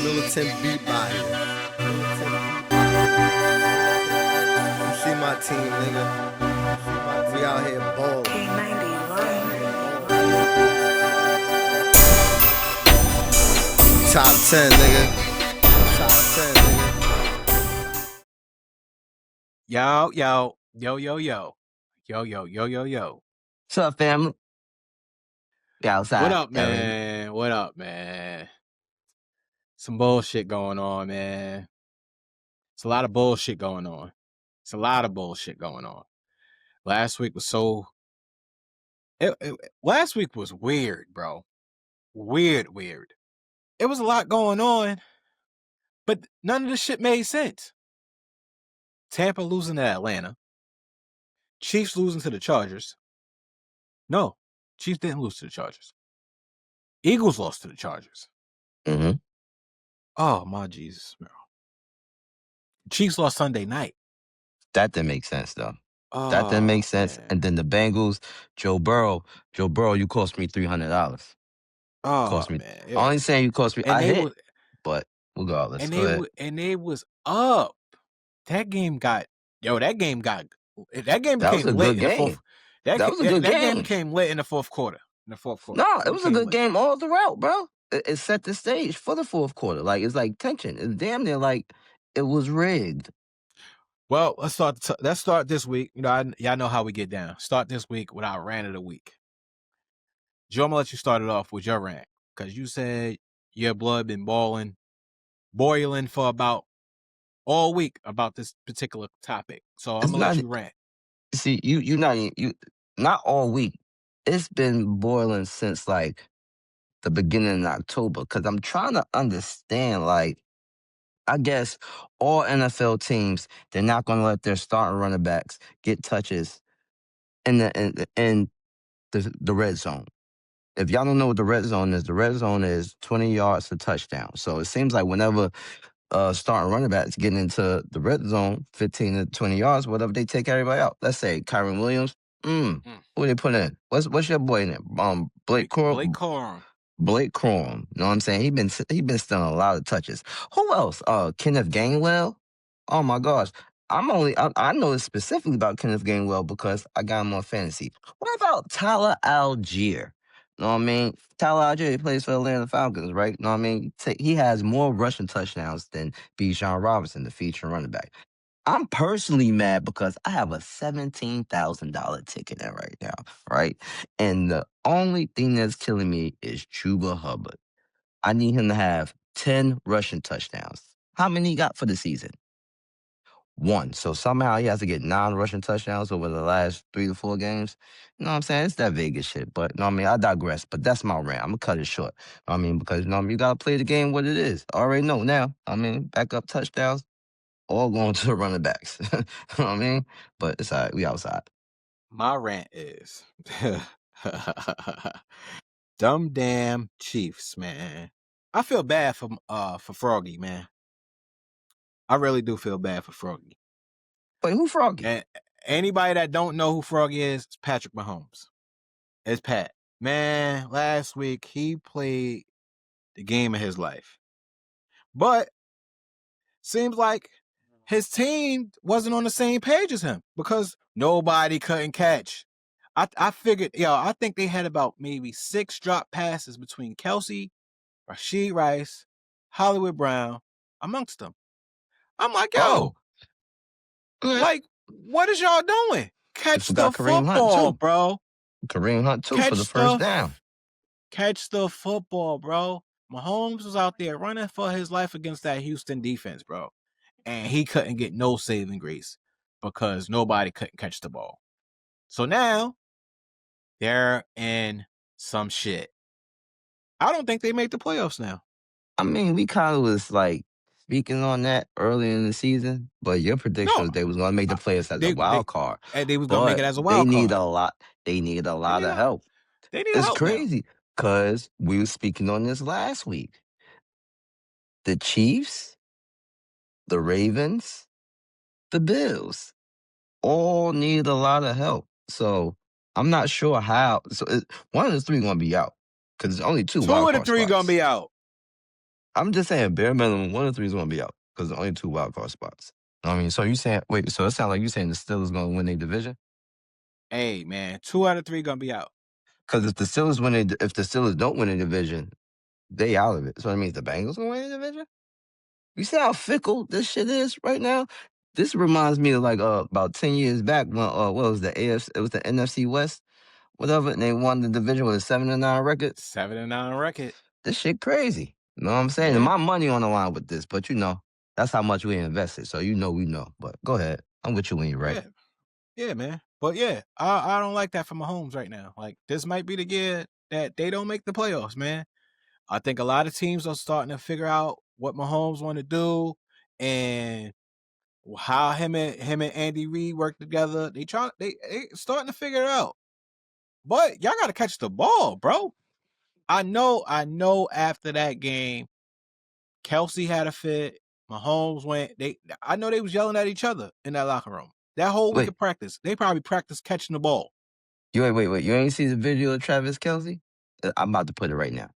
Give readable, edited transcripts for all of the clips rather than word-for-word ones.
militant beat body. You see my team, nigga. We out here balling. Top 10, nigga. Top 10, nigga. Yo, yo, yo, yo, yo. Yo, yo, yo, yo, yo. What's up, family? We outside. What up, man? What up, man? Some bullshit going on, man. It's a lot of bullshit going on. Last week was last week was weird, bro. Weird. It was a lot going on, but none of the shit made sense. Tampa losing to Atlanta. Chiefs losing to the Chargers. No, Chiefs didn't lose to the Chargers. Eagles lost to the Chargers. Mm-hmm. Oh, my Jesus, bro. Chiefs lost Sunday night. That didn't make sense, though. Oh, that didn't make sense. Man. And then the Bengals, Joe Burrow, you cost me $300. Oh, cost me. Man. I ain't saying you cost me. I hit, but regardless. And they was up. That game became lit in the fourth. That was a good game. That game became lit in the fourth quarter. No, it was a good game all throughout, bro. It set the stage for the fourth quarter. Like, it's like tension. It's damn near like it was rigged. Well, let's start this week. You know, y'all know how we get down. Start this week with our rant of the week. Joe, I'm gonna let you start it off with your rant, because you said your blood been boiling for about all week about this particular topic. So I'm gonna let you rant. See, you not all week. It's been boiling since like the beginning of October, because I'm trying to understand, like, I guess all NFL teams, they're not going to let their starting running backs get touches in the red zone. If y'all don't know what the red zone is 20 yards to touchdown. So it seems like whenever starting running backs get into the red zone, 15 to 20 yards, whatever, they take everybody out. Let's say Kyron Williams. Who they put in? What's your boy in there? Blake Corum. Blake Corum. You know what I'm saying? He been stealing a lot of touches. Who else? Kenneth Gainwell. Oh my gosh. I know specifically about Kenneth Gainwell because I got him on fantasy. What about Tyler Algier? You know what I mean? Tyler Algier, he plays for the Atlanta Falcons, right? You know what I mean? He has more rushing touchdowns than Bijan Robinson, the feature running back. I'm personally mad because I have a $17,000 ticket in right now, right? And the only thing that's killing me is Chuba Hubbard. I need him to have 10 rushing touchdowns. How many he got for the season? 1. So somehow he has to get 9 rushing touchdowns over the last 3 to 4 games. You know what I'm saying? It's that Vegas shit. But, you know what I mean? I digress. But that's my rant. I'm going to cut it short. You know what I mean? Because, you know what I mean? You got to play the game what it is. I already know now. I mean, backup touchdowns, all going to the running backs. You know what I mean? But it's all right. We outside. My rant is dumb damn Chiefs, man. I feel bad for Froggy, man. I really do feel bad for Froggy. Wait, who Froggy? And anybody that don't know who Froggy is, it's Patrick Mahomes. It's Pat. Man, last week he played the game of his life. But seems like his team wasn't on the same page as him because nobody couldn't catch. I figured, I think they had about maybe 6 drop passes between Kelsey, Rashid Rice, Hollywood Brown, amongst them. I'm like, like, what is y'all doing? Catch the football, bro. Kareem Hunt, too, for the first down. Catch the football, bro. Mahomes was out there running for his life against that Houston defense, bro. And he couldn't get no saving grace because nobody couldn't catch the ball. So now, they're in some shit. I don't think they made the playoffs now. I mean, we kind of was like speaking on that early in the season, but your prediction was they was going to make the playoffs as a wild card. And they was going to make it as a wild card. They need a lot of help. It's crazy because we were speaking on this last week. The Chiefs, the Ravens, the Bills all need a lot of help. So I'm not sure how. So one of the 3 going to be out because there's only 2 of the 3 going to be out. I'm just saying, bare minimum, 1 of 3 is gonna be out because there's only 2 wild card spots. I mean, so you saying wait? So it sounds like you saying the Steelers gonna win their division? Hey, man, 2 out of 3 gonna be out. Because if the Steelers don't win a division, they out of it. So that means the Bengals gonna win the division. You see how fickle this shit is right now? This reminds me of like about 10 years back when what was the AFC? It was the NFC West, whatever, and they won the division with a 7-9 record. 7-9 record. This shit crazy. You know what I'm saying? Yeah. And my money on the line with this, but that's how much we invested. So we know. But go ahead. I'm with you when you're right. Yeah, man. But yeah, I don't like that for Mahomes right now. Like, this might be the year that they don't make the playoffs, man. I think a lot of teams are starting to figure out what Mahomes want to do and how him and Andy Reid work together. They starting to figure it out. But y'all got to catch the ball, bro. I know after that game, Kelsey had a fit. Mahomes went. I know they was yelling at each other in that locker room. That whole week of practice, they probably practiced catching the ball. Wait. You ain't see the video of Travis Kelsey? I'm about to put it right now.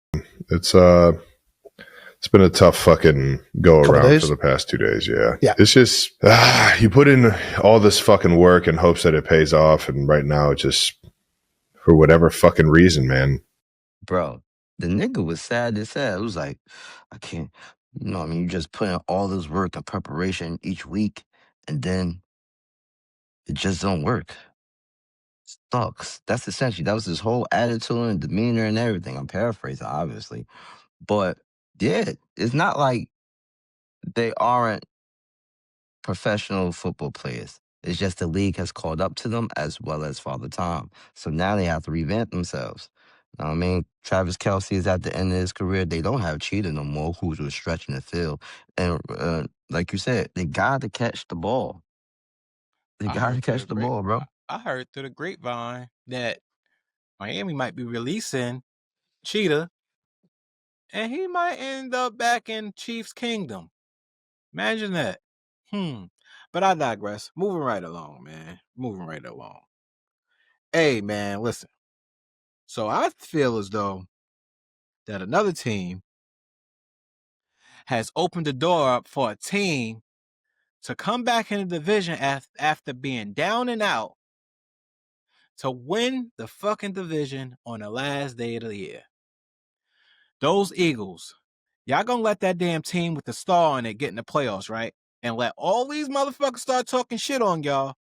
It's been a tough fucking go around for the past 2 days. Yeah. It's just you put in all this fucking work in hopes that it pays off, and right now it just, for whatever fucking reason, man. Bro, the nigga was sad as hell. It was like, I can't, you just put in all this work and preparation each week, and then it just don't work. Sucks. That was his whole attitude and demeanor and everything. I'm paraphrasing, obviously. But yeah, it's not like they aren't professional football players. It's just the league has caught up to them as well as Father Time. So now they have to revamp themselves. Know what I mean, Travis Kelsey is at the end of his career. They don't have Cheetah no more, who's was stretching the field. And like you said, they got to catch the ball. They got to catch the ball, bro. I heard through the grapevine that Miami might be releasing Cheetah, and he might end up back in Chiefs Kingdom. Imagine that. But I digress. Moving right along, man. Hey, man, listen. So I feel as though that another team has opened the door up for a team to come back in the division after being down and out to win the fucking division on the last day of the year. Those Eagles, y'all gonna let that damn team with the star on it get in the playoffs, right? And let all these motherfuckers start talking shit on y'all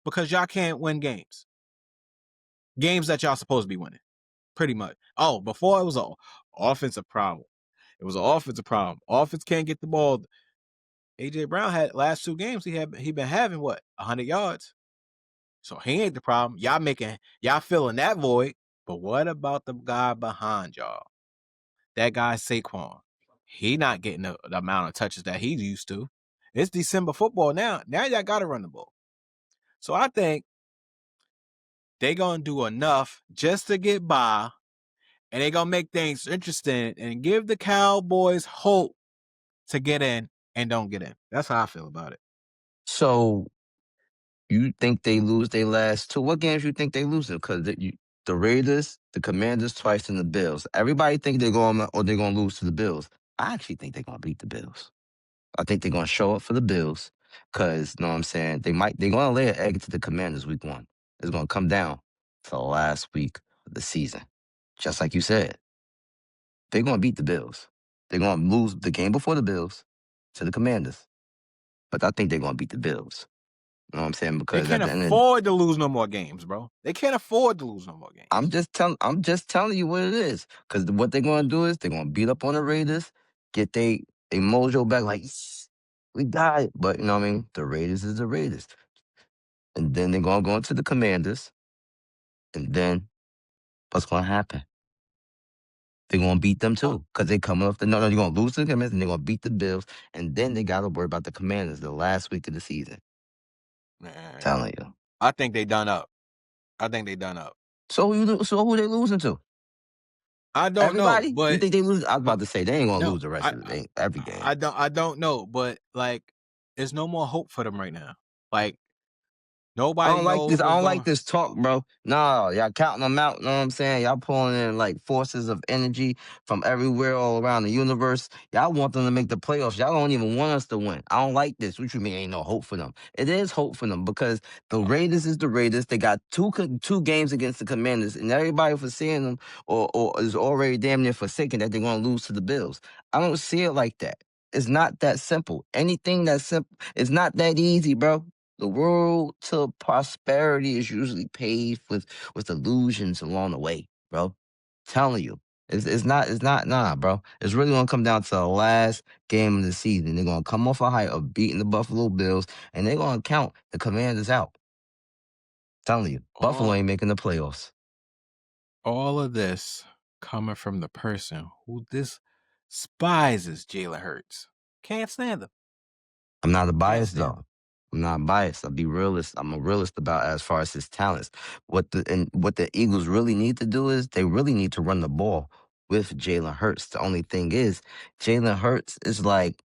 because y'all can't win games. Games that y'all supposed to be winning, pretty much. Oh, before it was an offensive problem. It was an offensive problem. Offense can't get the ball. A.J. Brown had last 2 games. He been having 100 yards. So he ain't the problem. Y'all filling that void. But what about the guy behind y'all? That guy Saquon. He not getting the amount of touches that he used to. It's December football now. Now y'all gotta run the ball. So I think they gonna do enough just to get by, and they gonna make things interesting and give the Cowboys hope to get in and don't get in. That's how I feel about it. So you think they lose their last 2? What games you think they losing? Because the Raiders, the Commanders twice, and the Bills. Everybody think they're going to lose to the Bills. I actually think they're going to beat the Bills. I think they're going to show up for the Bills because, you know what I'm saying, they're going to lay an egg to the Commanders week 1. It's going to come down to the last week of the season. Just like you said. They're going to beat the Bills. They're going to lose the game before the Bills to the Commanders. But I think they're going to beat the Bills. You know what I'm saying? Because they can't afford to lose no more games, bro. They can't afford to lose no more games. I'm just telling you what it is. Because what they're going to do is they're going to beat up on the Raiders, get their mojo back like, we got it. But, you know what I mean? The Raiders is the Raiders. And then they're going to go into the Commanders. And then what's going to happen? They're going to beat them too. Because they're coming off they're going to lose to the Commanders and they're going to beat the Bills. And then they got to worry about the Commanders the last week of the season. Man, Telling you. I think they done up. So who they losing to? I don't Everybody? know. But you think they lose? I was about to say they ain't gonna lose the rest of every game. I don't know, but like, there's no more hope for them right now. Like, Nobody I don't like knows this. I what's don't going. like this talk, bro. No, y'all counting them out. You know what I'm saying? Y'all pulling in like forces of energy from everywhere, all around the universe. Y'all want them to make the playoffs. Y'all don't even want us to win. I don't like this. What you mean? Ain't no hope for them? It is hope for them because the Raiders is the Raiders. They got two games against the Commanders, and everybody foreseeing them or is already damn near forsaken that they're going to lose to the Bills. I don't see it like that. It's not that simple. Anything that's simple, it's not that easy, bro. The road to prosperity is usually paved with illusions along the way, bro. Telling you. It's not nah, bro. It's really gonna come down to the last game of the season. They're gonna come off a height of beating the Buffalo Bills, and they're gonna count the Commanders out. Telling you. Buffalo ain't making the playoffs. All of this coming from the person who despises Jalen Hurts. Can't stand him. I'm not a bias though. I'm not biased. I'll be realist. I'm a realist about as far as his talents. What the Eagles really need to do is they really need to run the ball with Jalen Hurts. The only thing is Jalen Hurts is like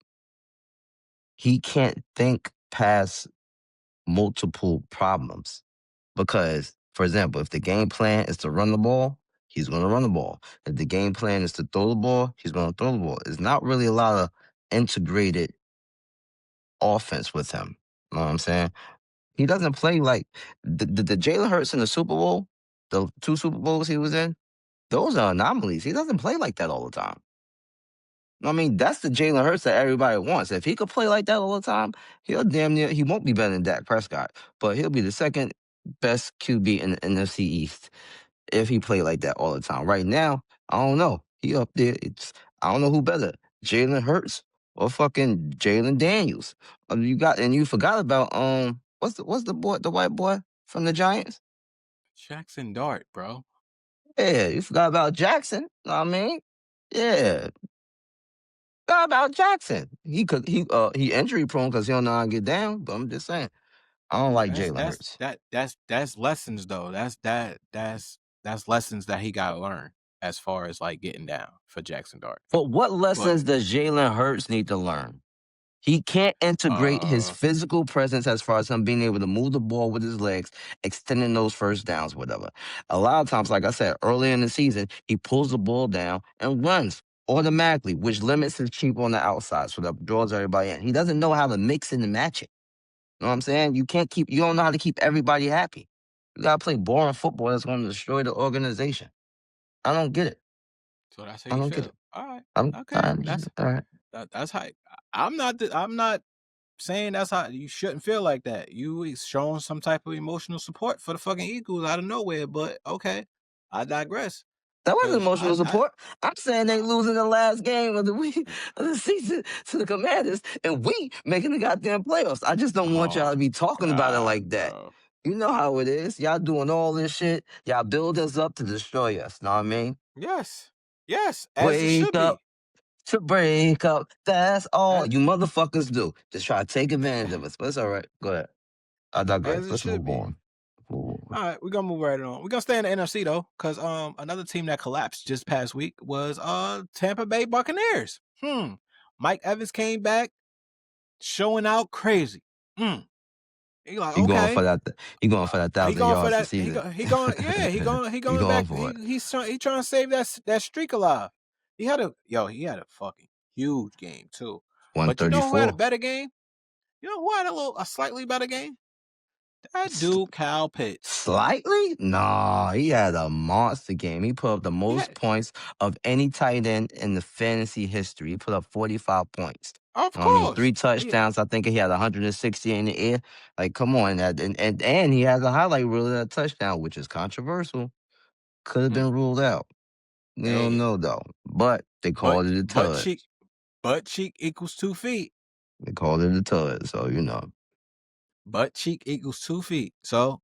he can't think past multiple problems. Because, for example, if the game plan is to run the ball, he's gonna run the ball. If the game plan is to throw the ball, he's gonna throw the ball. It's not really a lot of integrated offense with him. You know what I'm saying? He doesn't play like the Jalen Hurts in the Super Bowl, the 2 Super Bowls he was in, those are anomalies. He doesn't play like that all the time. I mean, that's the Jalen Hurts that everybody wants. If he could play like that all the time, he'll damn near, he won't be better than Dak Prescott, but he'll be the second best QB in the NFC East if he played like that all the time. Right now, I don't know. He up there. I don't know who better, Jalen Hurts or fucking Jalen Daniels. You forgot about what's the boy, the white boy from the Giants? Jackson Dart, bro. Yeah, you forgot about Jackson. Know what I mean? Yeah. Forgot about Jackson. He injury prone because he don't know how to get down. But I'm just saying, I don't like Jalen Hurts. That's lessons though. That's lessons that he gotta learn as far as like getting down for Jackson Dart. But what lessons does Jalen Hurts need to learn? He can't integrate his physical presence as far as him being able to move the ball with his legs, extending those first downs, whatever. A lot of times, like I said, early in the season, he pulls the ball down and runs automatically, which limits his cheap on the outside, so that draws everybody in. He doesn't know how to mix and match it. You know what I'm saying? You don't know how to keep everybody happy. You gotta play boring football that's going to destroy the organization. I don't get it. So that's how you feel. All right. Okay. All right. That's how. I'm not saying that's how you shouldn't feel like that. You showing some type of emotional support for the fucking Eagles out of nowhere, but okay, I digress. That wasn't emotional support. I'm saying they losing the last game of the week of the season to the Commanders, and we making the goddamn playoffs. I just don't want y'all to be talking about it like that. Bro. You know how it is. Y'all doing all this shit. Y'all build us up to destroy us. Know what I mean? Yes. As it should up be. to break up. That's all you motherfuckers do. Just try to take advantage of us. But it's all right. Go ahead. I digress. Let's move on. All right, we're gonna move right on. We're gonna stay in the NFC though, because another team that collapsed just past week was Tampa Bay Buccaneers. Mike Evans came back, showing out crazy. He like, he okay. going for that. He going for that 1,000 yards this season. He going back. He's trying to save that streak alive. He had a fucking huge game too. But you know who had a better game? You know who had a slightly better game? That dude, Kyle Pitts. Slightly? No, he had a monster game. He put up the most points of any tight end in the fantasy history. He put up 45 points. Of course. I mean, 3 touchdowns. I think he had 160 in the air. Like, come on. And he has a highlight reel of that touchdown, which is controversial. Could have been ruled out. You don't know, though. But they called it a tud. Butt cheek equals 2 feet. They called it a tud, so you know. Butt cheek equals 2 feet. So,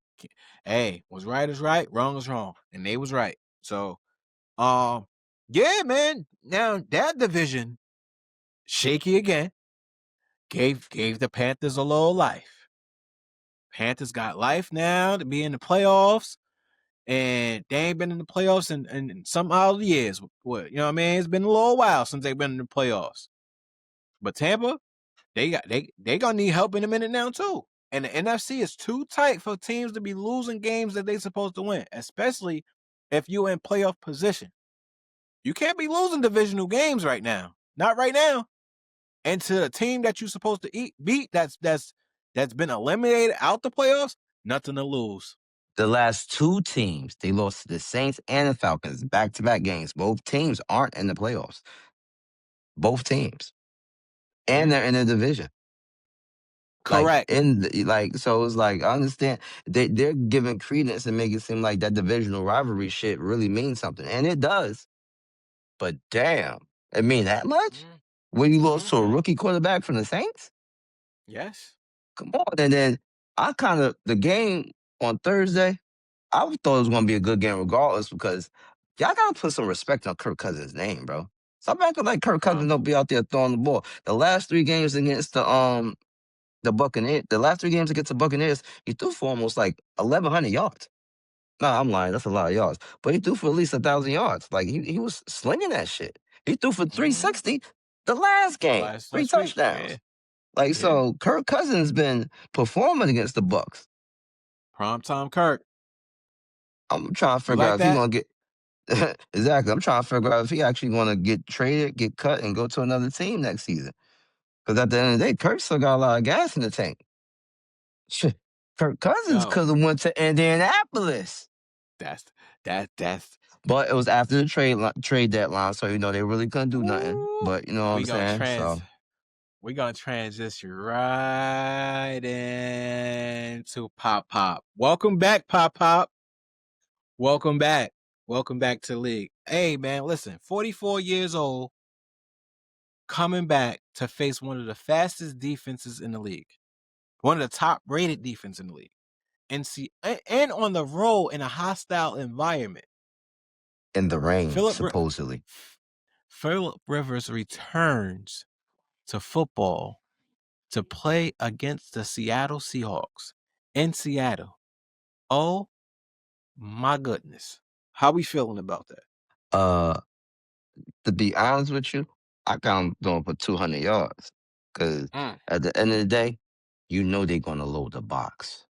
hey, what's right is right, wrong is wrong. And they was right. So, yeah, man. Now, that division, shaky again, gave the Panthers a little life. Panthers got life now to be in the playoffs. And they ain't been in the playoffs in some odd years. What, you know what I mean? It's been a little while since they've been in the playoffs. But Tampa, they gonna need help in a minute now too. And the NFC is too tight for teams to be losing games that they're supposed to win, especially if you're in playoff position. You can't be losing divisional games right now. Not right now. And to a team that you're supposed to beat that's been eliminated out the playoffs, nothing to lose. The last two teams, they lost to the Saints and the Falcons, back-to-back games. Both teams aren't in the playoffs. Both teams. And they're in the division. Correct. So it's like, I understand they're giving credence and make it seem like that divisional rivalry shit really means something. And it does. But damn, it mean that much? When you lost to a rookie quarterback from the Saints? Yes. Come on. And then the game on Thursday, I thought it was going to be a good game regardless because y'all got to put some respect on Kirk Cousins' name, bro. Stop acting like Kirk Cousins don't be out there throwing the ball. The last 3 games against the Buccaneers, the last 3 games against the Buccaneers, he threw for almost like 1,100 yards. Nah, I'm lying. That's a lot of yards. But he threw for at least 1,000 yards. Like, he was slinging that shit. He threw for 360 the last game. 3 touchdowns. Yeah. So Kirk Cousins been performing against the Bucs. Primetime Kirk. I'm trying to figure out if he's going to get... Exactly. I'm trying to figure out if he actually going to get traded, get cut, and go to another team next season. Because at the end of the day, Kirk still got a lot of gas in the tank. Shit. Kirk Cousins could have went to Indianapolis. That's. But it was after the trade deadline, so they really couldn't do nothing. But you know what I'm saying? We're gonna transition right into Pop. Welcome back, Pop. Welcome back. Welcome back to the league. Hey man, listen, 44 years old, coming back to face one of the fastest defenses in the league. One of the top rated defenses in the league. And on the road in a hostile environment. In the rain, supposedly. Phillip Rivers returns to football to play against the Seattle Seahawks in Seattle. Oh my goodness. How we feeling about that? To be honest with you, I got him going for 200 yards. Because at the end of the day, they're going to load the box.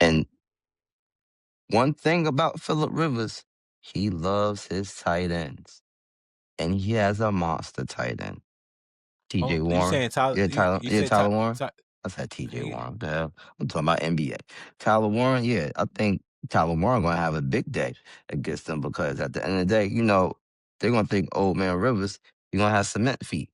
And one thing about Phillip Rivers, he loves his tight ends. And he has a monster tight end. TJ Warren. You saying Tyler? Tyler Warren? I said TJ Warren. What the hell? I'm talking about NBA. Tyler Warren, yeah. I think Tyler Warren going to have a big day against them because at the end of the day, they're going to think, old man Rivers, you're going to have cement feet.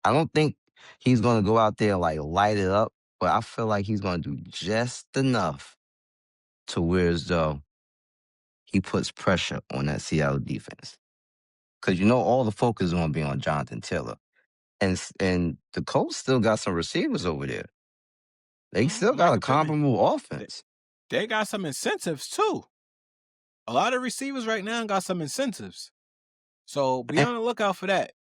I don't think he's going to go out there like light it up, but I feel like he's going to do just enough to where as though he puts pressure on that Seattle defense. Because all the focus is going to be on Jonathan Taylor. And the Colts still got some receivers over there. They still got a comparable offense. They got some incentives too. A lot of receivers right now got some incentives. So be on the lookout for that.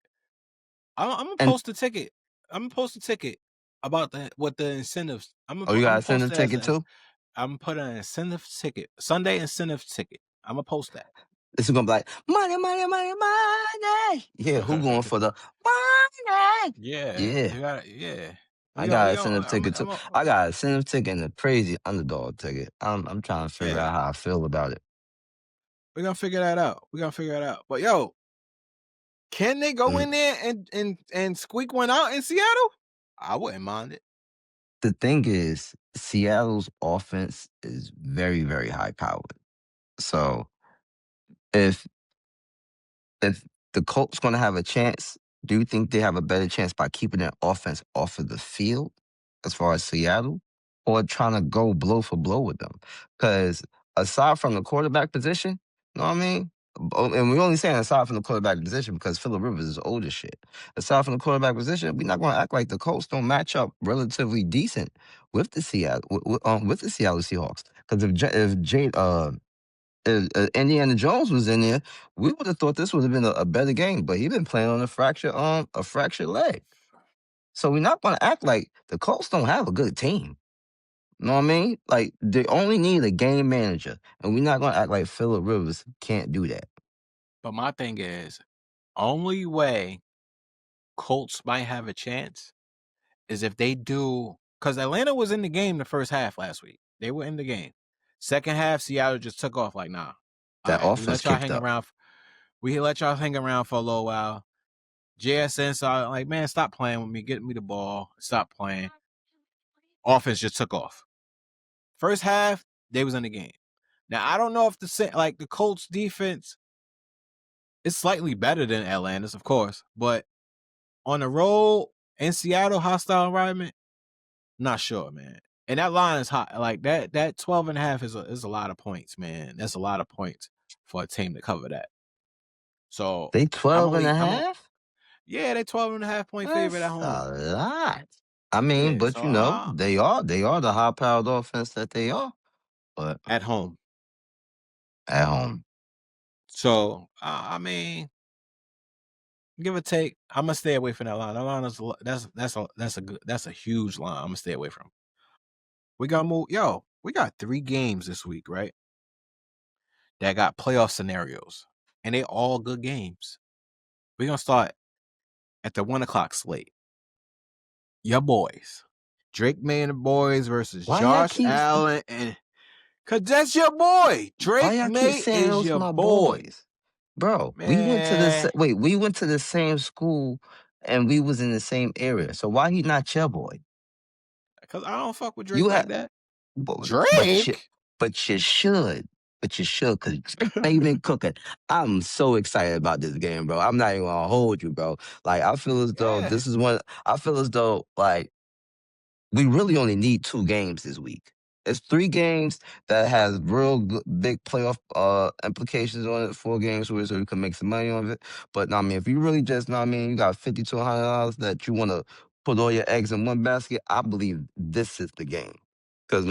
I'm gonna post a ticket. I'm gonna post a ticket about what the incentives. You got an incentive ticket too? I'm gonna put an incentive ticket. Sunday incentive ticket. I'm gonna post that. This is gonna be like money. Yeah, who going for the money? Yeah. I got an incentive ticket too. I got an incentive ticket and a crazy underdog ticket. I'm trying to figure out how I feel about it. We're gonna figure that out. But yo, can they go in there and squeak one out in Seattle? I wouldn't mind it. The thing is, Seattle's offense is very, very high powered. So if the Colts going to have a chance, do you think they have a better chance by keeping their offense off of the field as far as Seattle, or trying to go blow for blow with them? Because aside from the quarterback position, you know what I mean? And we're only saying aside from the quarterback position because Phillip Rivers is old as shit. Aside from the quarterback position, we're not going to act like the Colts don't match up relatively decent with the Seattle Seahawks. Because if Indiana Jones was in there, we would have thought this would have been a better game. But he's been playing on a fractured leg. So we're not going to act like the Colts don't have a good team. You know what I mean? Like, they only need a game manager. And we're not going to act like Phillip Rivers can't do that. But my thing is, only way Colts might have a chance is if they do because Atlanta was in the game the first half last week. They were in the game. Second half, Seattle just took off like, nah. That All right, we offense let y'all kicked hang up. around. We let y'all hang around for a little while. JSN saw like, man, stop playing with me. Get me the ball. Stop playing. Offense just took off. First half, they was in the game. Now I don't know if the Colts defense is slightly better than Atlanta's, of course, but on the road in Seattle, hostile environment, not sure, man. And that line is hot. Like that 12.5 is a lot of points, man. That's a lot of points for a team to cover that. So they 12.5? Yeah, they 12.5 point favorite at home. A lot. I mean, Yeah, but so, they are the high-powered offense that they are. But at home. At home. So I mean, give or take, I'm gonna stay away from that line. That line is that's a huge line. I'm gonna stay away from. We got move. Yo, we got 3 games this week, right? That got playoff scenarios, and they all good games. We're gonna start at the 1:00 slate. Your boys, Drake May and the boys versus Josh Allen, and cause that's your boy. Drake May is your my boy, boys? Bro, man. we went to the same school and we was in the same area. So why he not your boy? Cause I don't fuck with Drake like that. Drake? But you should. Because Drake been cooking. I'm so excited about this game, bro. I'm not even gonna hold you, bro. Like, I feel as though like, we really only need 2 games this week. It's 3 games that has real big playoff implications on it. 4 games so you can make some money on it. But I mean, if you really just, you got $50 to $100 that you want to put all your eggs in one basket, I believe this is the game. Because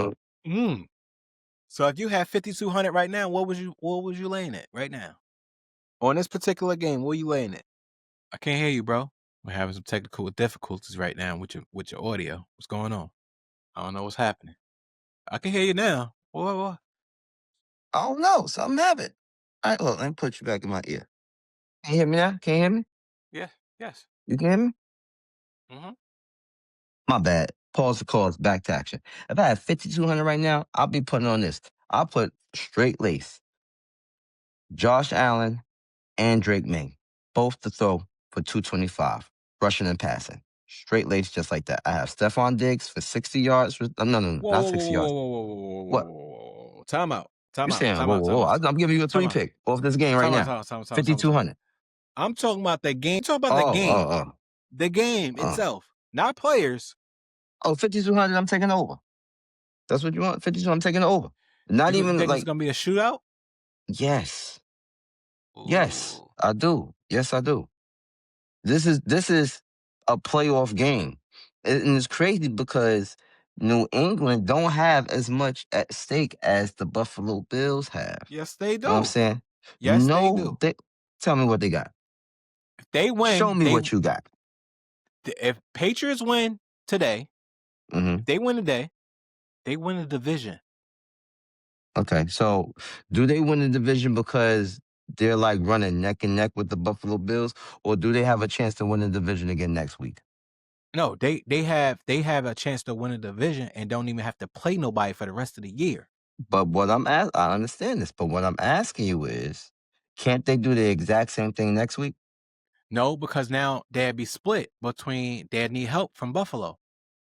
So if you have 5,200 right now, what was you laying at right now? On this particular game, what are you laying at? I can't hear you, bro. We're having some technical difficulties right now with your audio. What's going on? I don't know what's happening. I can hear you now. What? I don't know. Something happened. All right, look, let me put you back in my ear. Can you hear me now? Can you hear me? Yeah. Yes. You can hear me? Mm-hmm. My bad. Pause the calls, back to action. If I have 5,200 right now, I'll be putting on this. I'll put straight lace. Josh Allen and Drake May, both to throw for 225, rushing and passing. Straight lace just like that. I have Stephon Diggs for 60 yards. No, not 60 yards. Whoa. Time out. You're saying, whoa. I'm giving you a 3-pick off this game right now. 5,200. I'm talking about the game. The game itself, not players. 5,200, I'm taking over. That's what you want? 52, I'm taking over. Not you even think like... it's going to be a shootout? Yes. Ooh. Yes, I do. Yes, I do. This is a playoff game. And it's crazy because New England don't have as much at stake as the Buffalo Bills have. Yes, they do. You know what I'm saying? Yes, they do. Tell me what they got. If they win, show me what you got. If Patriots win today, if they win today, they win the division. Okay, so do they win the division because they're like running neck and neck with the Buffalo Bills, or do they have a chance to win the division again next week? No, they have a chance to win a division and don't even have to play nobody for the rest of the year. But I understand this, but what I'm asking you is, can't they do the exact same thing next week? No, because now they'd be split between, they'd need help from Buffalo,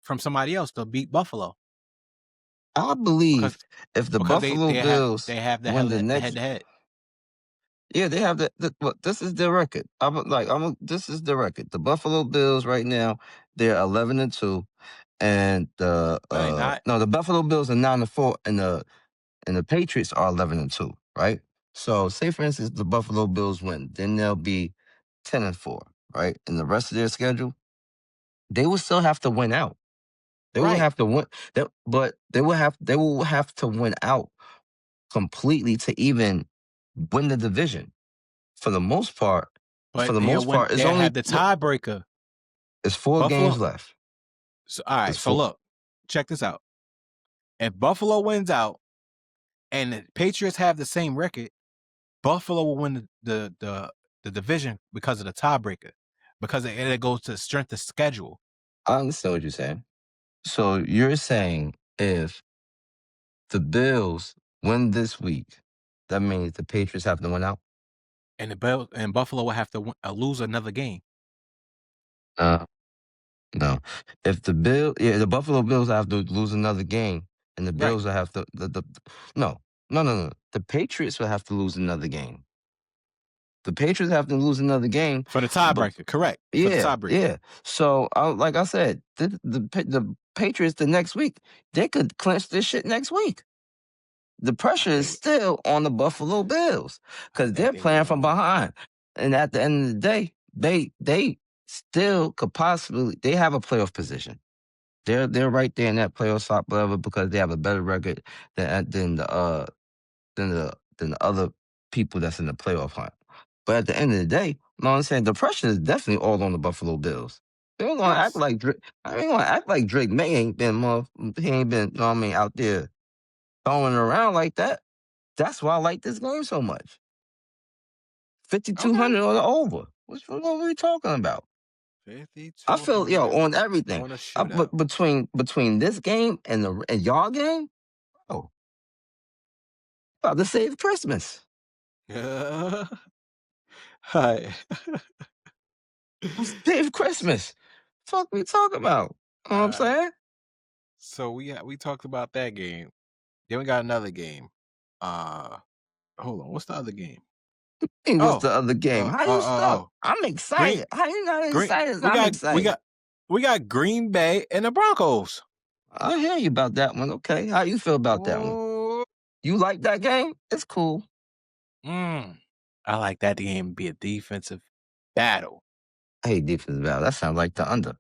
from somebody else to beat Buffalo. I believe if the Buffalo Bills have the win the next head-to-head. Yeah, they have this is their record. This is their record. The Buffalo Bills right now, they're 11-2, and the Buffalo Bills are 9-4, and the Patriots are 11-2, right? So, say for instance, the Buffalo Bills win, then they'll be 10-4, right? And the rest of their schedule, they will still have to win out. They will have to win, but they will have to win out completely to even win the division. For the most part, it's only the tiebreaker. It's 4 games left. So, all right. So look, check this out. If Buffalo wins out, and the Patriots have the same record, Buffalo will win the division because of the tiebreaker, because it goes to strength of schedule. I understand what you're saying. So you're saying if the Bills win this week, that means the Patriots have to win out? And the Bills and Buffalo will have to lose another game. No. If the Buffalo Bills have to lose another game, and the Bills will have to no. The Patriots will have to lose another game. The Patriots have to lose another game for the tiebreaker. Correct. Yeah, for the tiebreaker. Yeah. So, like I said, the Patriots the next week, they could clinch this shit next week. The pressure is still on the Buffalo Bills because they're playing from behind, and at the end of the day, they still could possibly they have a playoff position. They're right there in that playoff spot, whatever, because they have a better record than the other people that's in the playoff hunt. But at the end of the day, you know what I'm saying, the pressure is definitely all on the Buffalo Bills. They ain't gonna act like Drake. I ain't gonna act like Drake May ain't been he ain't been, you know what I mean, out there throwing it around like that. That's why I like this game so much. 5,200 or the over. What are we talking about? I feel on everything. On a shootout. But between this game and y'all game, about to save Christmas. Hi. Save Christmas. Fuck we talking about. You know what I'm saying? So we talked about that game. Then we got another game. Hold on. What's the other game? What's the other game? How you stuck? I'm excited. How you not excited? I'm excited. We got Green Bay and the Broncos. I hear you about that one. Okay. How you feel about that one? You like that game? It's cool. I like that game be a defensive battle. I hate defensive battle. That sounds like the under.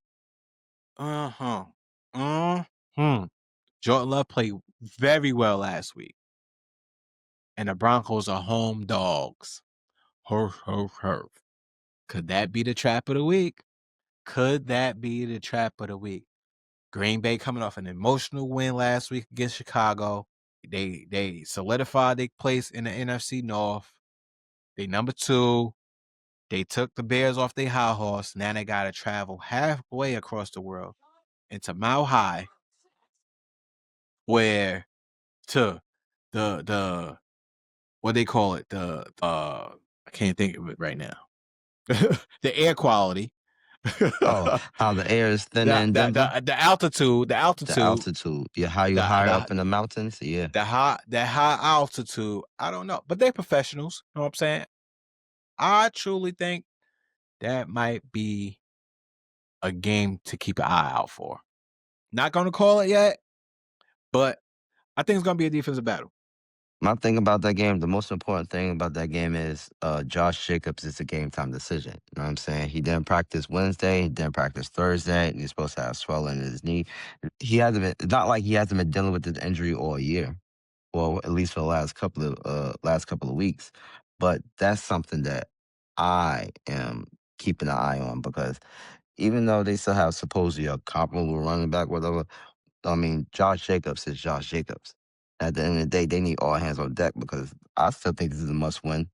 Jordan Love played very well last week. And the Broncos are home dogs. Could that be the trap of the week? Could that be the trap of the week? Green Bay coming off an emotional win last week against Chicago. They solidified their place in the NFC North. They number 2. They took the Bears off their high horse. Now they got to travel halfway across the world into Mile High, where to the what they call it, I can't think of it right now. The air quality. How the air is thin in Denver? The altitude. The altitude. Yeah, how you higher up in the mountains? Yeah. That high altitude. I don't know. But they're professionals. You know what I'm saying? I truly think that might be a game to keep an eye out for. Not going to call it yet, but I think it's going to be a defensive battle. My thing about that game, the most important thing about that game is Josh Jacobs is a game time decision. You know what I'm saying? He didn't practice Wednesday, he didn't practice Thursday, and he's supposed to have swelling in his knee. He hasn't been, it's not like he hasn't been dealing with this injury all year, or at least for the last couple of weeks. But that's something that I am keeping an eye on, because even though they still have supposedly a comparable running back, whatever, I mean, Josh Jacobs is Josh Jacobs. At the end of the day, they need all hands on deck, because I still think this is a must-win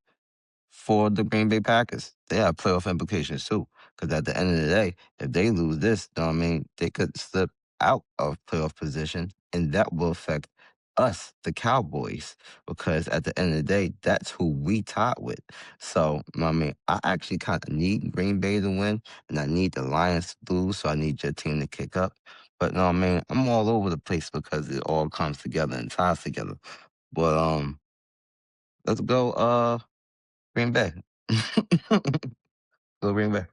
for the Green Bay Packers. They have playoff implications too, because at the end of the day, if they lose this, I mean, they could slip out of playoff position, and that will affect us, the Cowboys, because at the end of the day, that's who we tied with. So, I mean, I actually kind of need Green Bay to win, and I need the Lions to lose, so I need your team to kick up. But no, I mean, I'm all over the place because it all comes together and ties together. But let's go Green Bay. Go Green Bay.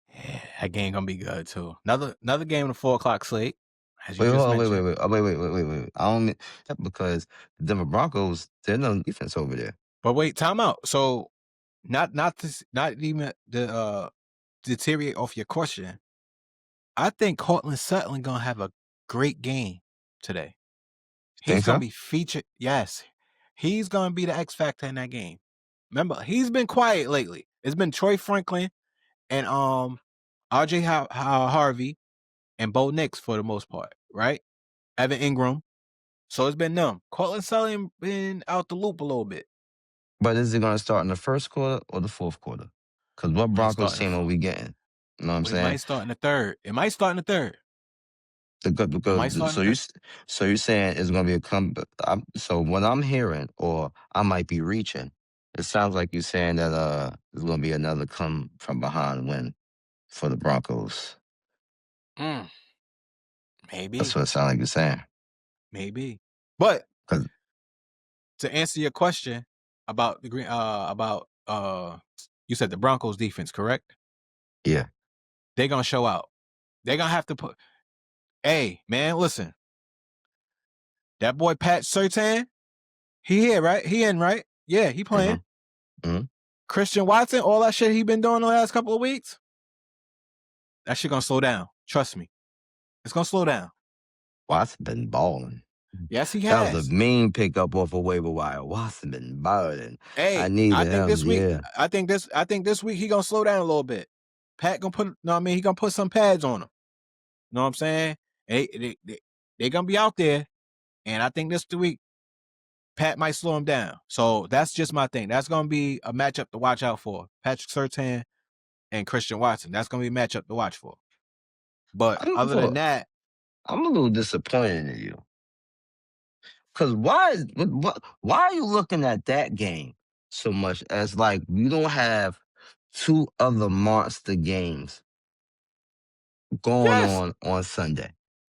Yeah, that game gonna be good too. Another game in the 4:00 slate. As you Wait, just wait. mentioned. I don't mean that, because the Denver Broncos, they're no defense over there. But wait, time out. So not even the deteriorate off your question. I think Cortland Sutton gonna have a great game today. He's gonna be featured. Yes, he's gonna be the X factor in that game. Remember, he's been quiet lately. It's been Troy Franklin and RJ Harvey and Bo Nix for the most part, right? Evan Ingram. So it's been them. Cortland Sutton been out the loop a little bit. But is it going to start in the first quarter or the fourth quarter? Because what Broncos team are we getting? You know what I'm saying? It might start in the third. So you're saying it's going to be a comeback. So what I'm hearing, or I might be reaching, it sounds like you're saying that there's going to be another come from behind win for the Broncos. Maybe. That's what it sounds like you're saying. Maybe. But to answer your question about the green, you said the Broncos defense, correct? Yeah. They're gonna show out. They're gonna have to put. Hey, man, listen. That boy Pat Surtain, he here, right? He in, right? Yeah, he playing. Mm-hmm. Christian Watson, all that shit he been doing the last couple of weeks, that shit gonna slow down. Trust me. It's gonna slow down. Watson been balling. Yes, he has. That was a mean pickup off a waiver wire. Watson been balling. Hey, I think this week, I think this week he gonna slow down a little bit. Pat gonna put, he gonna put some pads on him. You know what I'm saying? They gonna be out there, and I think this week Pat might slow him down. So that's just my thing. That's gonna be a matchup to watch out for. Patrick Surtain and Christian Watson. That's gonna be a matchup to watch for. But other than that, I'm a little disappointed in you. Because why are you looking at that game so much as like you don't have two other monster games going on Sunday?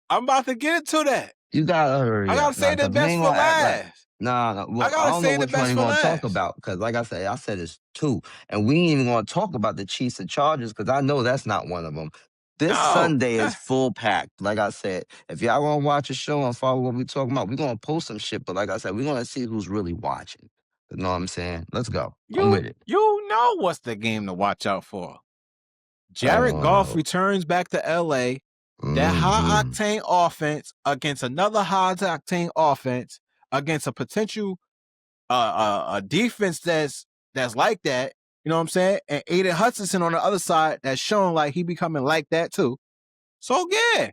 I'm about to get into that. You gotta hurry up. I gotta say the best for last. Nah. Well, I don't know which one you're gonna talk about because, like I said it's two, and we ain't even gonna talk about the Chiefs and Chargers because I know that's not one of them. This Sunday is full packed. Like I said, if y'all gonna watch a show and follow what we talking about, we're gonna post some shit. But like I said, we're gonna see who's really watching. You know what I'm saying? Let's go. I'm with it. You know what's the game to watch out for? Jared Goff returns back to LA. That high octane offense against another high octane offense against a potential a defense that's like that. You know what I'm saying? And Aiden Hutchinson on the other side that's showing like he becoming like that too. So yeah,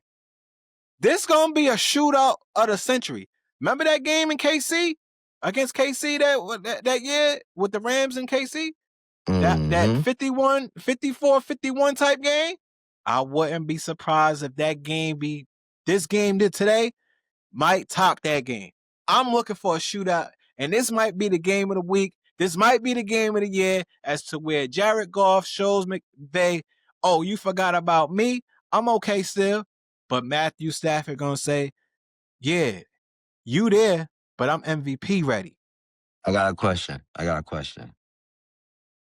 this gonna be a shootout of the century. Remember that game in KC against KC that year with the Rams in KC? That 51, 54, 51 type game? I wouldn't be surprised if this game did today might top that game. I'm looking for a shootout, and this might be the game of the week. This might be the game of the year as to where Jared Goff shows McVay, oh, you forgot about me? I'm okay still. But Matthew Stafford gonna say, yeah, you there, but I'm MVP ready. I got a question.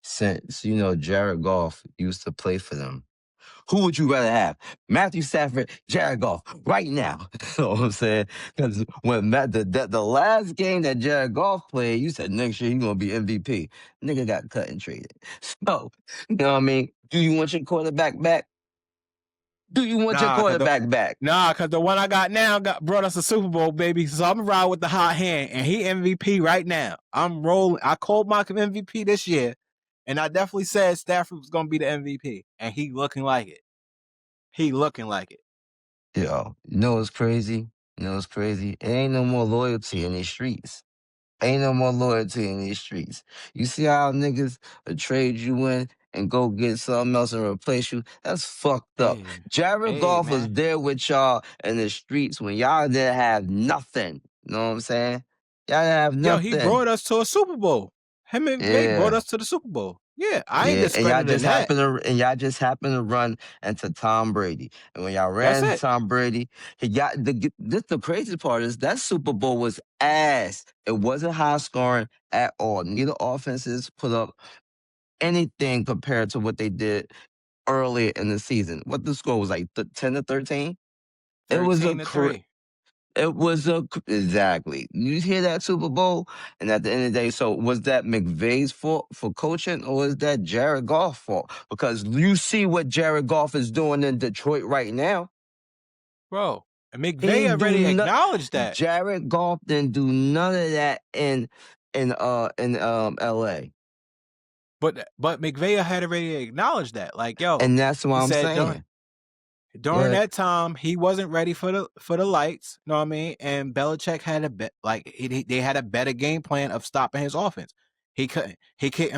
Since, Jared Goff used to play for them, who would you rather have? Matthew Stafford, Jared Goff, right now. You know what I'm saying? Because when the last game that Jared Goff played, you said next year he's going to be MVP. Nigga got cut and traded. So, you know what I mean? Do you want your quarterback back? Back? Nah, because the one I got now brought us a Super Bowl, baby. So I'm going to ride with the hot hand, and he MVP right now. I'm rolling. I called my MVP this year, and I definitely said Stafford was going to be the MVP, and he looking like it. Yo, you know what's crazy? It ain't no more loyalty in these streets. You see how niggas trade you in and go get something else and replace you? That's fucked up. Jared Goff was there with y'all in the streets when y'all didn't have nothing. You know what I'm saying? Y'all didn't have nothing. Yo, he brought us to a Super Bowl. Him and Vay brought us to the Super Bowl. Yeah, I ain't discrediting that. And y'all just happened to run into Tom Brady. And when y'all ran into Tom Brady, he got the crazy part is that Super Bowl was ass. It wasn't high scoring at all. Neither offenses put up anything compared to what they did earlier in the season. What the score was like 10-13? It was exactly. You hear that Super Bowl, and at the end of the day, so was that McVay's fault for coaching, or was that Jared Goff's fault? Because you see what Jared Goff is doing in Detroit right now, bro. And McVay already acknowledged that. Jared Goff didn't do none of that in LA. But McVay had already acknowledged that, like, yo, and that's what I'm saying. During that time, he wasn't ready for the lights. You know what I mean? And Belichick had they had a better game plan of stopping his offense. He couldn't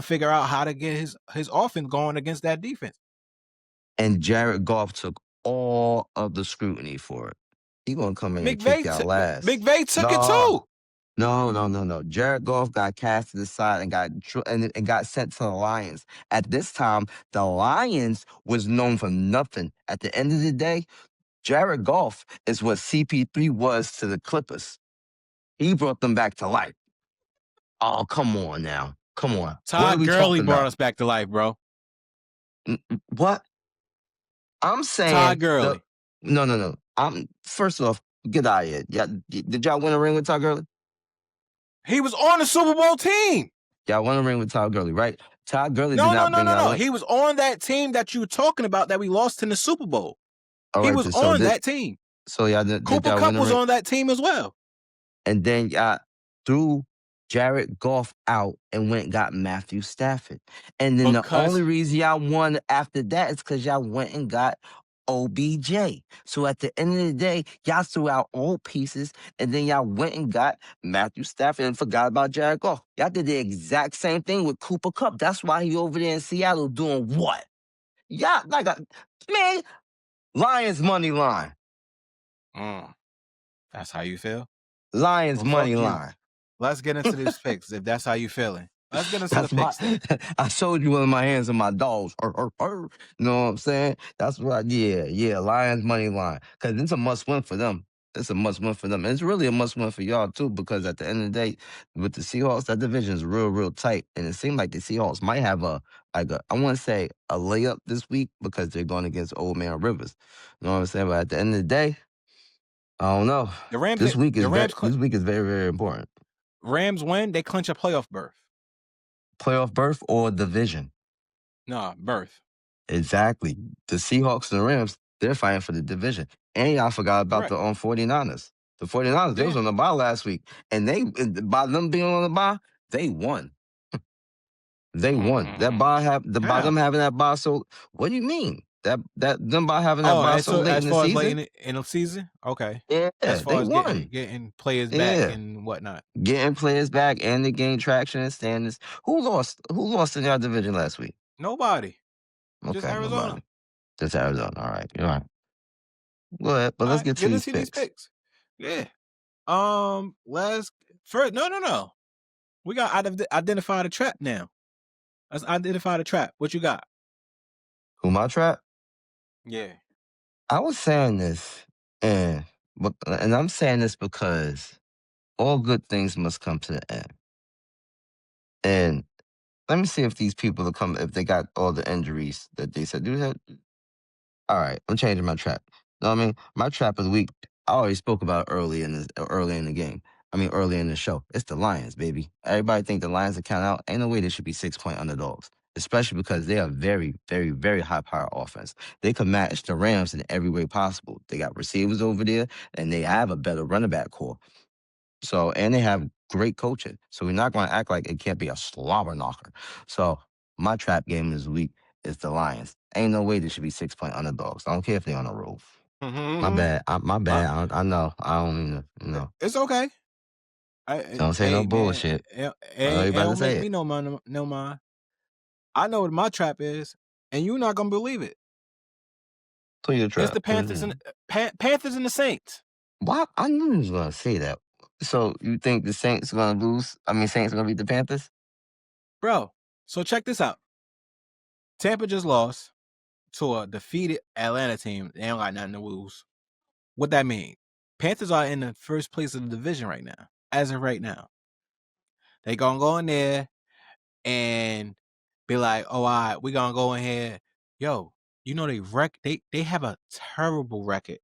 figure out how to get his offense going against that defense. And Jared Goff took all of the scrutiny for it. He gonna come in and kick y'all ass. McVay took it too. No. Jared Goff got cast to the side and got sent to the Lions. At this time, the Lions was known for nothing. At the end of the day, Jared Goff is what CP3 was to the Clippers. He brought them back to life. Oh, come on now. Come on. Todd Gurley brought us back to life, bro. What? I'm saying Todd Gurley. No. First off, get out of here. Did y'all win a ring with Todd Gurley? He was on the Super Bowl team. Y'all won a ring with Todd Gurley, right? Todd Gurley did not bring y'all. No. He was on that team that you were talking about that we lost in the Super Bowl. He was on that team. So y'all did Cooper Kupp was on that team as well. And then y'all threw Jared Goff out and went and got Matthew Stafford. And then the only reason y'all won after that is because y'all went and got OBJ. So at the end of the day, y'all threw out all pieces, and then y'all went and got Matthew Stafford and forgot about Jared Goff. Y'all did the exact same thing with Cooper Kupp. That's why he over there in Seattle doing what? Y'all, man, Lions money line. That's how you feel? Lions money line. Let's get into these picks if that's how you feeling. Let's get into the picks. I showed you one of my hands on my dogs. You know what I'm saying? That's what Lions money line. Because it's a must-win for them. It's a must-win for them. And it's really a must-win for y'all, too, because at the end of the day, with the Seahawks, that division is real, real tight. And it seems like the Seahawks might have I want to say, a layup this week because they're going against Old Man Rivers. You know what I'm saying? But at the end of the day, I don't know. This week is very, very important. Rams win, they clinch a playoff berth. Playoff berth or division? No, berth. Exactly. The Seahawks and the Rams, they're fighting for the division. And y'all forgot about the 49ers. The 49ers, they was on the bye last week. And by them being on the bye, they won. They won. That bye by them having that bye. So what do you mean? That them by having that bye so late in the season? Late in the season? Okay. Yeah, as far they as won. Getting players back and whatnot. Getting players back and they gained traction and standings. Who lost in your division last week? Nobody. Okay, just Arizona. Nobody. Just Arizona. All right. You're right. Go ahead, but let's get to these picks. Yeah. Let's first. No. We got to identify the trap now. Let's identify the trap. What you got? Who, my trap? Yeah. I was saying this, and I'm saying this because all good things must come to the end. And let me see if these people if they got all the injuries that they said. All right, I'm changing my trap. You know what I mean? My trap of the week, I already spoke about early in the game. Early in the show. It's the Lions, baby. Everybody think the Lions are count out. Ain't no way they should be 6-point underdogs, especially because they are very, very, very high-power offense. They could match the Rams in every way possible. They got receivers over there, and they have a better running back core. So, and they have great coaching. So we're not going to act like it can't be a slobber knocker. So my trap game this week is the Lions. Ain't no way they should be 6-point underdogs. I don't care if they're on the road. My bad. I know. I don't even. It's okay. Don't say no bullshit. Don't make me no mind. I know what my trap is, and you're not gonna believe it. So your trap. It's the Panthers and Panthers and the Saints. Why? I knew you was gonna say that. So you think the Saints are gonna lose? Saints are gonna beat the Panthers? Bro, so check this out. Tampa just lost to a defeated Atlanta team. They don't got nothing to lose. What that mean? Panthers are in the first place of the division right now. As of right now. They gonna go in there and be like, oh, all right, we gonna go in here. Yo, you know they have a terrible record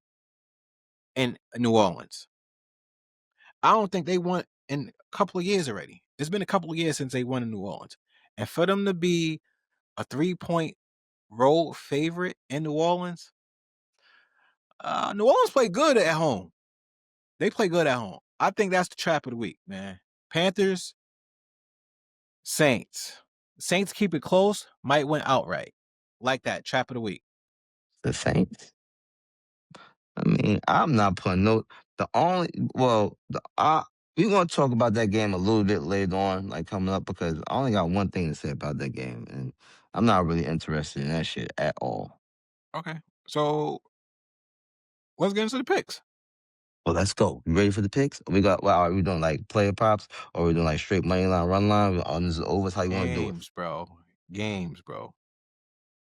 in New Orleans. I don't think they won in a couple of years already. It's been a couple of years since they won in New Orleans. And for them to be a 3-point road favorite in New Orleans, New Orleans play good at home. They play good at home. I think that's the trap of the week, man. Panthers, Saints. Saints keep it close, might win outright. Like that, trap of the week. The Saints? I'm not putting we're going to talk about that game a little bit later on, like coming up, because I only got one thing to say about that game, and I'm not really interested in that shit at all. Okay, so let's get into the picks. Well, let's go. You ready for the picks? Are we doing like player props, or are we doing like straight money line, run line? On this overs, how you want to do it? Games, bro.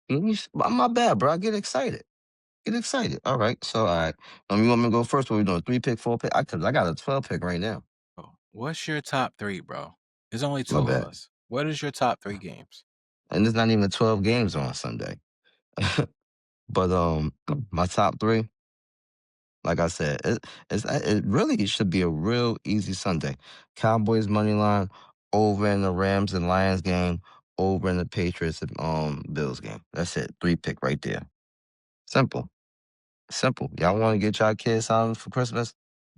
Games, bro. My bad, bro. I get excited. Get excited. All right. So, all right. You want me to go first? What are we doing? 3 pick, 4 pick? I got a 12 pick right now. Oh, what's your top 3, bro? There's only My 2 of bad. us. What is your top 3 games? And there's not even 12 games on Sunday. But my top 3, like I said, it really should be a real easy Sunday. Cowboys money line, over in the Rams and Lions game, over in the Patriots and Bills game. That's it. 3 pick right there. Simple. Simple. Y'all want to get y'all kids something for Christmas?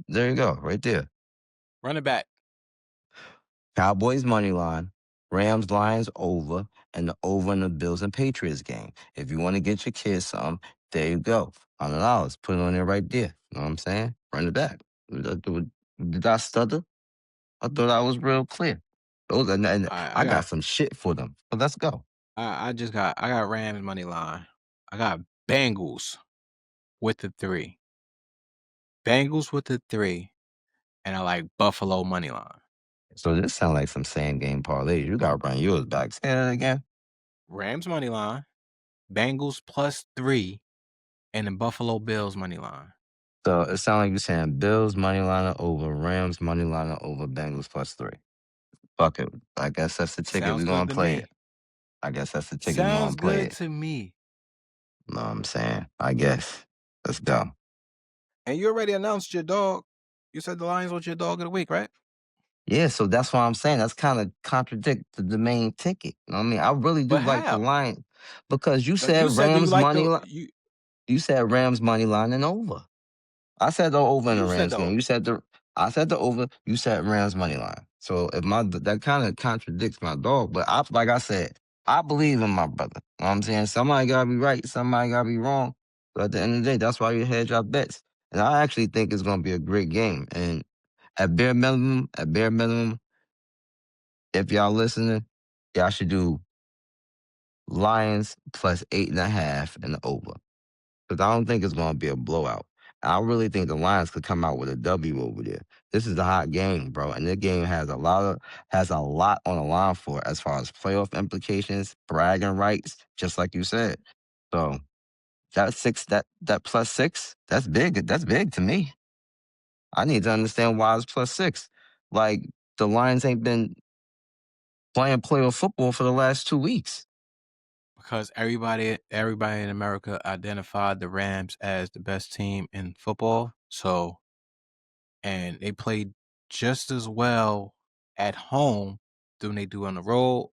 There you go, right there. Run it back. Cowboys money line, Rams Lions over, and the over in the Bills and Patriots game. If you want to get your kids something, there you go. $100. Put it on there right there. Know what I'm saying? Run it back. Did I stutter? I thought I was real clear. And I got some shit for them. But let's go. I got Rams money line. I got Bengals with the 3. Bengals with the 3. And I like Buffalo money line. So this sounds like some same game parlays. You got to run yours back. Say that again. Rams money line, Bengals plus 3, and the Buffalo Bills money line. So it sounds like you're saying Bills money line over, Rams money line over, Bengals plus 3. Fuck it. I guess that's the ticket we're going to play it. I guess that's the ticket we're going to play it. Sounds good to me. Know what I'm saying? I guess. Let's go. And you already announced your dog. You said the Lions was your dog of the week, right? Yeah, so that's what I'm saying. That's kind of contradict the main ticket. You know what I mean? I really do like the Lions because you said Rams money line. You said Rams money line and over. I said the over in the Rams game. I said the over. You said Rams money line. So if that kind of contradicts my dog, but like I said, I believe in my brother. You know what I'm saying? Somebody gotta be right, somebody gotta be wrong. But at the end of the day, that's why you hedge your bets. And I actually think it's gonna be a great game. And at bare minimum, if y'all listening, y'all should do Lions plus 8.5 and the over. Because I don't think it's going to be a blowout. I really think the Lions could come out with a W over there. This is a hot game, bro, and this game has a lot on the line for it as far as playoff implications, bragging rights, just like you said. So that plus 6, that's big. That's big to me. I need to understand why it's plus 6. Like the Lions ain't been playing playoff football for the last 2 weeks. Because everybody in America identified the Rams as the best team in football. So, and they played just as well at home than they do on the road.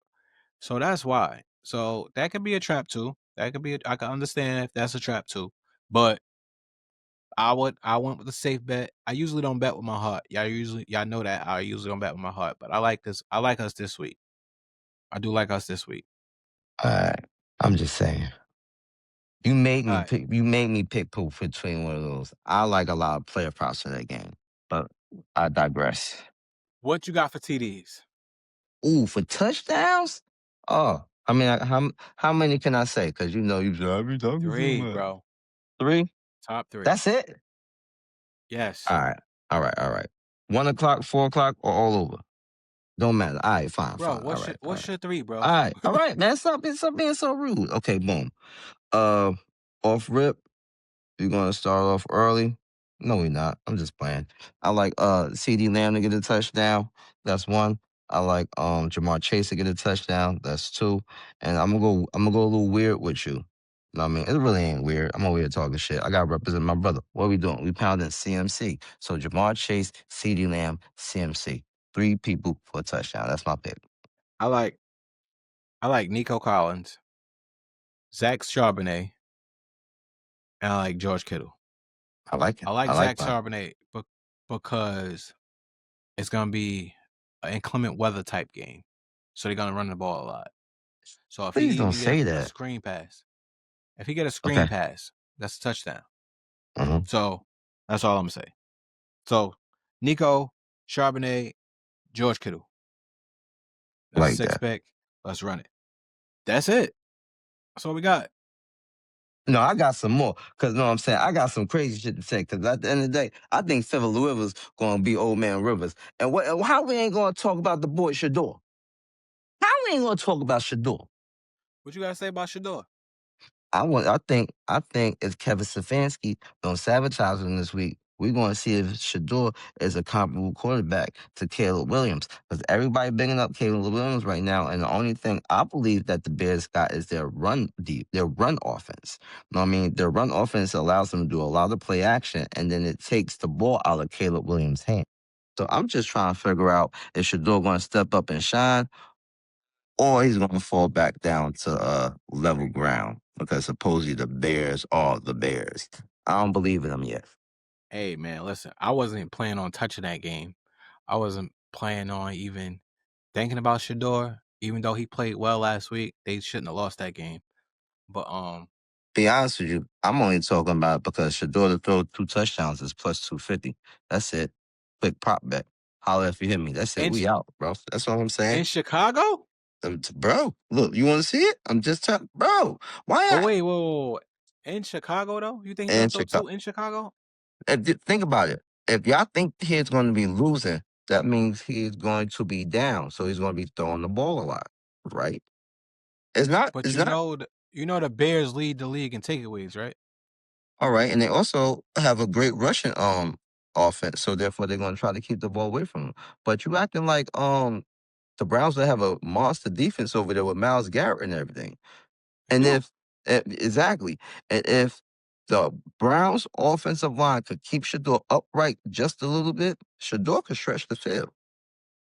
So that's why. So that could be a trap too. I can understand if that's a trap too. But I went with the safe bet. I usually don't bet with my heart. Y'all know that I usually don't bet with my heart. But I like us this week. I do like us this week. I'm just saying. You made me pick. You made me pick between one of those. I like a lot of player props for that game, but I digress. What you got for TDs? Ooh, for touchdowns? Oh, I mean, how many can I say? Because you every time 3, bro. 3. Top 3. That's it. Yes. All right. 1 o'clock, 4 o'clock, or all over. Don't matter. All right, fine. Bro, what's your 3, bro? All right, man. Stop being so rude. Okay, boom. Off rip, we're gonna start off early. No, we're not. I'm just playing. I like CD Lamb to get a touchdown. That's 1. I like Jamar Chase to get a touchdown. That's 2. And I'm gonna go a little weird with you. You know what I mean? It really ain't weird. I'm over here talking shit. I gotta represent my brother. What are we doing? We pounding CMC. So Jamar Chase, CD Lamb, CMC. 3 people for a touchdown. That's my pick. I like Nico Collins, Zach Charbonnet, and I like George Kittle. I like it. I like Zach Charbonnet because it's gonna be an inclement weather type game, so they're gonna run the ball a lot. So if Please don't say a that. screen pass, if he get a screen pass, that's a touchdown. Mm-hmm. So that's all I'm gonna say. So Nico, Charbonnet, George Kittle. That's Like 6 pick. Let's run it. That's it. That's all we got. No, I got some more. Because, you know what I'm saying? I got some crazy shit to say. Because at the end of the day, I think Phillip Rivers going to be Old Man Rivers. And how we ain't going to talk about the boy Shador? How we ain't going to talk about Shador? What you got to say about Shador? I think if Kevin Stefanski don't sabotage him this week, we're going to see if Shador is a comparable quarterback to Caleb Williams. Because everybody bigging up Caleb Williams right now, and the only thing I believe that the Bears got is their run offense. You know what I mean? Their run offense allows them to do a lot of play action, and then it takes the ball out of Caleb Williams' hand. So I'm just trying to figure out if Shador going to step up and shine, or he's going to fall back down to level ground because supposedly the Bears are the Bears. I don't believe in them yet. Hey, man, listen, I wasn't planning on touching that game. I wasn't planning on even thinking about Shador, even though he played well last week. They shouldn't have lost that game. But be honest with you, I'm only talking about it because Shador to throw 2 touchdowns is plus 250. That's it. Quick prop bet. Holler if you hit me. That's it. We out, bro. That's what I'm saying. In Chicago? Bro, look, you want to see it? I'm just telling, bro. Why? Oh, wait. In Chicago, though? You think he's going to throw 2 in Chicago? Think about it. If y'all think he's going to be losing, that means he's going to be down. So he's going to be throwing the ball a lot, right? It's not. But it's you know the Bears lead the league in takeaways, right? All right, and they also have a great rushing offense, so therefore they're going to try to keep the ball away from them. But you acting like the Browns will have a monster defense over there with Myles Garrett and everything. And exactly, and if the Browns' offensive line could keep Shador upright just a little bit, Shador could stretch the field.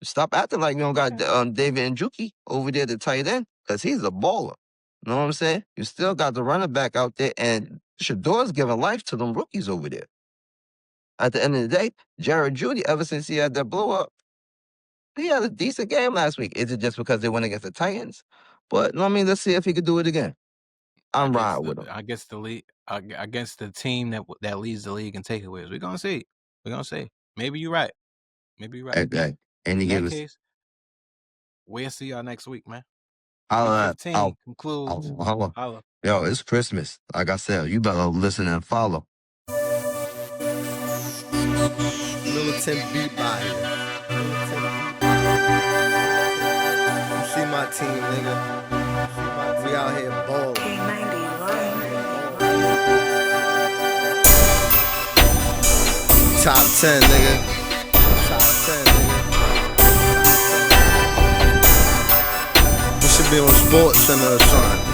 Stop acting like you don't got David Njoku over there to tight end, because he's a baller. You know what I'm saying? You still got the running back out there, and Shador's giving life to them rookies over there. At the end of the day, Jared Jeudy, ever since he had that blow up, he had a decent game last week. Is it just because they went against the Titans? But I mean, let's see if he could do it again. I'm riding with him. I guess the league against the team that leads the league in takeaways. We're gonna see. Maybe you're right. Okay. And in that case, we'll see y'all next week, man. I'll concludes. Holla. Yo, it's Christmas. Like I said, you better listen and follow. Militant beat by here. You see my team, nigga. We out here balling. Top 10, nigga. Top 10, nigga. We should be on Sports Center or something.